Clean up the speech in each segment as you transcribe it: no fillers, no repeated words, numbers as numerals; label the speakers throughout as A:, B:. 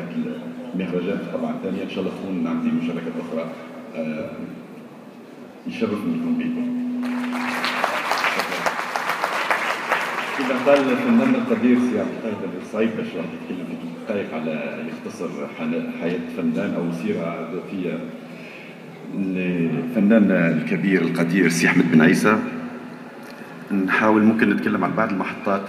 A: هيك المهرجان طبعا ثانية ان شاء الله تكون عندي مشاركات اخرى. يشرفني نكون بيكم. كما قال الفنان القدير سي عبد القادر صعيب باش الواحد يتكلم في دقائق على يختصر حياة فنان او سيرة ذاتية للفنان الكبير القدير سي أحمد بن عيسى. نحاول ممكن نتكلم عن بعض المحطات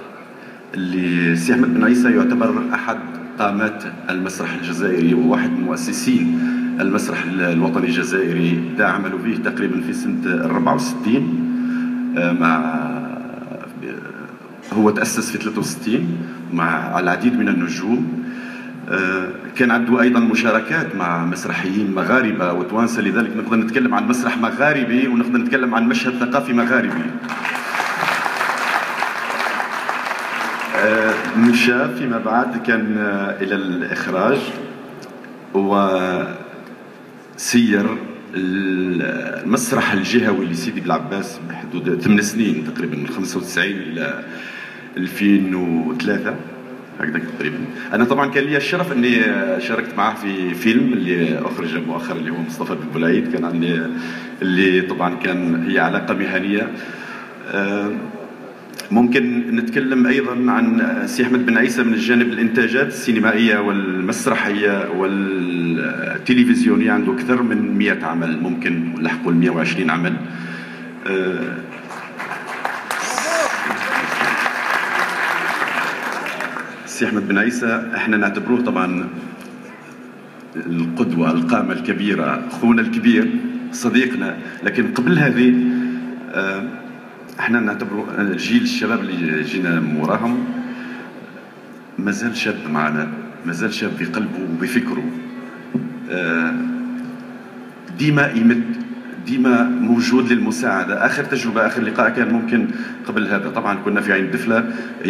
A: اللي سي أحمد بن عيسى يعتبر أحد قامات المسرح الجزائري وواحد من مؤسسين المسرح الوطني الجزائري. بدأ عمله فيه تقريبا في سنة 64 هو تأسس في 63 مع العديد من النجوم. كان عنده أيضا مشاركات مع مسرحيين مغاربة وتوانسة، لذلك نقدر نتكلم عن مسرح مغاربي ونقدر نتكلم عن مشهد ثقافي مغاربي. مشى فيما بعد كان إلى الإخراج وسير المسرح الجهوي لسيدي بلعباس بحدود 8 سنين تقريبا، من 95 إلى 2003 هكذا تقريبا. انا طبعا كان لي الشرف اني شاركت معه في فيلم اللي اخرج مؤخرا اللي هو مصطفى بن بولعيد، كان عندي اللي طبعا كان هي علاقه مهنيه. ممكن نتكلم ايضا عن سي أحمد بن عيسى من الجانب الانتاجات السينمائيه والمسرحيه والتلفزيونيه، عنده اكثر من 100 عمل، ممكن نلحقوا ال 120 عمل. سي أحمد بن عيسى احنا نعتبروه طبعا القدوة، القامة الكبيرة، أخونا الكبير، صديقنا، لكن قبل هذه احنا نعتبروه الجيل الشباب اللي جينا من وراهم مازال شاب معنا، مازال شاب في قلبه وبفكره. ديما يمد، ديما موجود للمساعدة. آخر تجربة، آخر لقاء كان ممكن قبل هذا، طبعا كنا في عين الدفلة.